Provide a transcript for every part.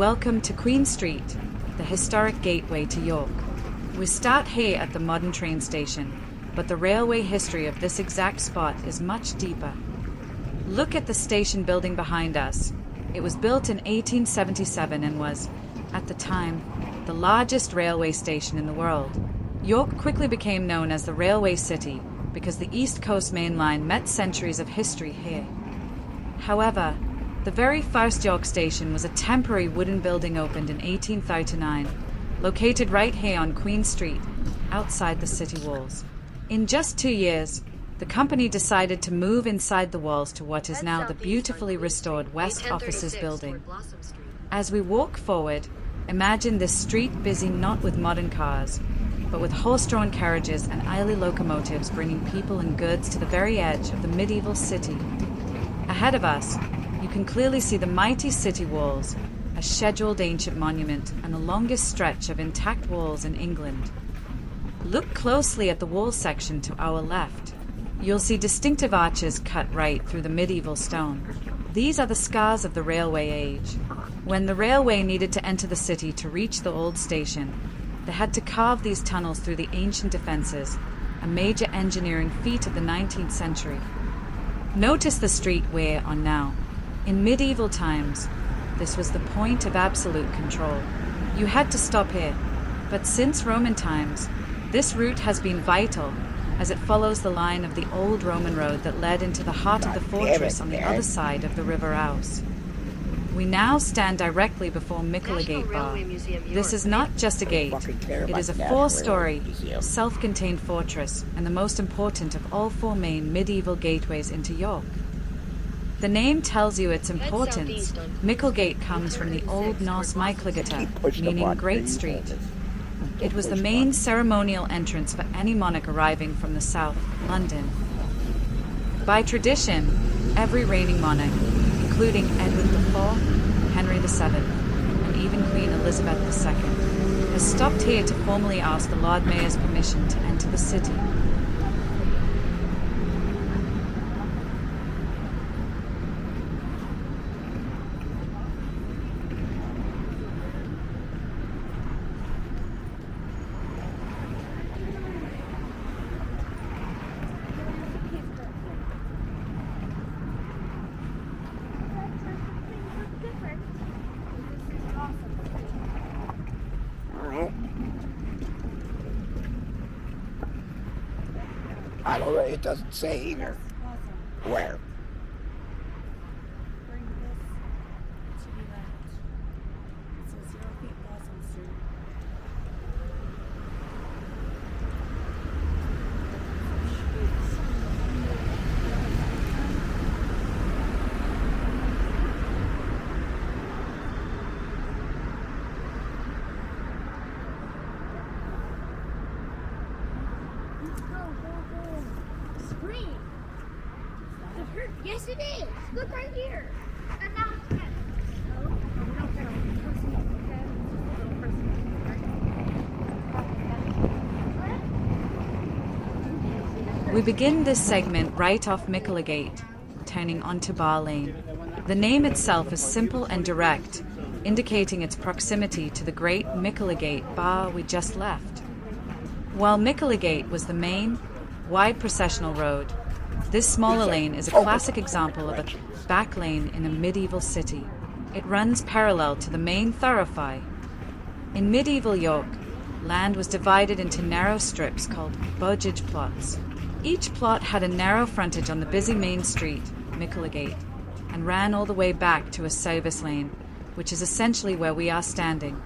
Welcome to Queen Street, the historic gateway to York. We start here at the modern train station, but the railway history of this exact spot is much deeper. Look at the station building behind us. It was built in 1877 and was, at the time, the largest railway station in the world. York quickly became known as the Railway City because the East Coast Main Line met centuries of history here. However, the very first York station was a temporary wooden building opened in 1839, located right here on Queen Street, outside the city walls. In just 2 years, the company decided to move inside the walls to what is now the beautifully restored West Offices building. As we walk forward, imagine this street busy not with modern cars, but with horse-drawn carriages and early locomotives bringing people and goods to the very edge of the medieval city. Ahead of us, you can clearly see the mighty city walls, a scheduled ancient monument and the longest stretch of intact walls in England. Look closely at the wall section to our left. You'll see distinctive arches cut right through the medieval stone. These are the scars of the railway age. When the railway needed to enter the city to reach the old station, they had to carve these tunnels through the ancient defenses, a major engineering feat of the 19th century. Notice the street we're on now. In medieval times, this was the point of absolute control. You had to stop here, but since Roman times, this route has been vital as it follows the line of the old Roman road that led into the heart of the fortress on the other side of the River Ouse. We now stand directly before Micklegate Bar. This is not just a gate, it is a 4-story, self-contained fortress and the most important of all 4 main medieval gateways into York. The name tells you its importance. Micklegate comes from the Old Norse Micklegate, meaning Great Street. It was the main ceremonial entrance for any monarch arriving from the south, London. By tradition, every reigning monarch, including Edward IV, Henry VII, and even Queen Elizabeth II, has stopped here to formally ask the Lord Mayor's permission to enter the city. I don't know, it doesn't say either. Where? Bring this to the left. It says 0 feet Blossom Street. Spring. Yes, it is. Look right here. And now it's red. We begin this segment right off Micklegate, turning onto Bar Lane. The name itself is simple and direct, indicating its proximity to the great Micklegate Bar we just left. While Micklegate was the main, wide processional road, this smaller lane is a classic example of a back lane in a medieval city. It runs parallel to the main thoroughfare. In medieval York, land was divided into narrow strips called burgage plots. Each plot had a narrow frontage on the busy main street, Micklegate, and ran all the way back to a service lane, which is essentially where we are standing.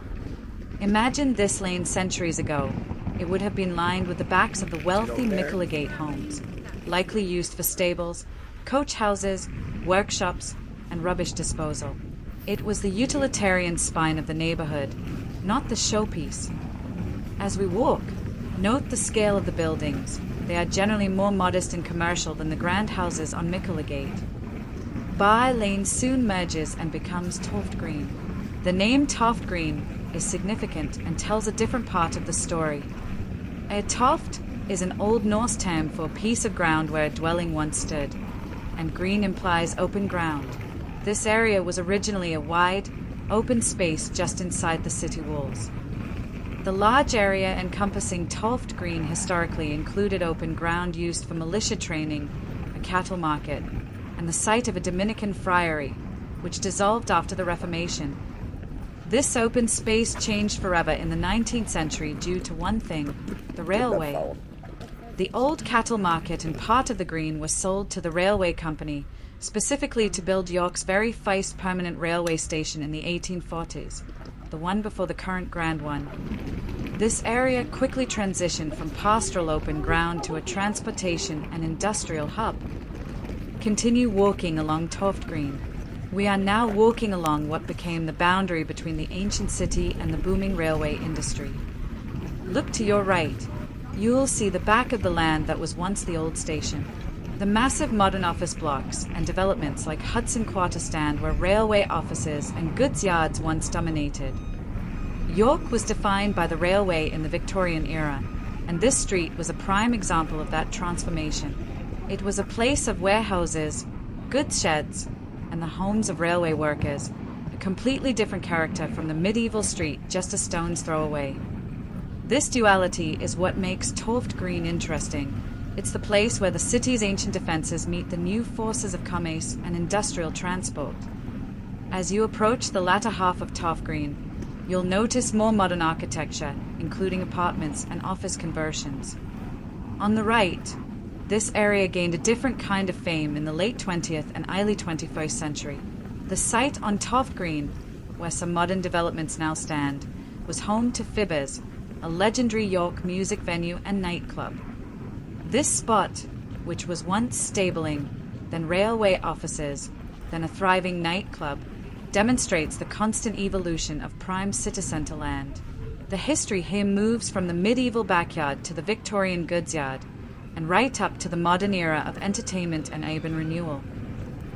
Imagine this lane centuries ago. It would have been lined with the backs of the wealthy Micklegate homes, likely used for stables, coach houses, workshops, and rubbish disposal. It was the utilitarian spine of the neighborhood, not the showpiece. As we walk, note the scale of the buildings. They are generally more modest and commercial than the grand houses on Micklegate. Bar Lane soon merges and becomes Toft Green. The name Toft Green is significant and tells a different part of the story. A toft is an Old Norse term for a piece of ground where a dwelling once stood, and green implies open ground. This area was originally a wide, open space just inside the city walls. The large area encompassing Toft Green historically included open ground used for militia training, a cattle market, and the site of a Dominican friary, which dissolved after the Reformation. This open space changed forever in the 19th century due to one thing: the railway. The old cattle market and part of the green was sold to the railway company, specifically to build York's very first permanent railway station in the 1840s, the one before the current Grand One. This area quickly transitioned from pastoral open ground to a transportation and industrial hub. Continue walking along Toft Green. We are now walking along what became the boundary between the ancient city and the booming railway industry. Look to your right. You will see the back of the land that was once the old station. The massive modern office blocks and developments like Hudson Quarter Stand where railway offices and goods yards once dominated. York was defined by the railway in the Victorian era, and this street was a prime example of that transformation. It was a place of warehouses, goods sheds, and the homes of railway workers, a completely different character from the medieval street just a stone's throw away. This duality is what makes Toft Green interesting. It's the place where the city's ancient defenses meet the new forces of commerce and industrial transport. As you approach the latter half of Toft Green, you'll notice more modern architecture, including apartments and office conversions. On the right, this area gained a different kind of fame in the late 20th and early 21st century. The site on Toft Green, where some modern developments now stand, was home to Fibbers, a legendary York music venue and nightclub. This spot, which was once stabling, then railway offices, then a thriving nightclub, demonstrates the constant evolution of prime city centre land. The history here moves from the medieval backyard to the Victorian goods yard, and right up to the modern era of entertainment and urban renewal.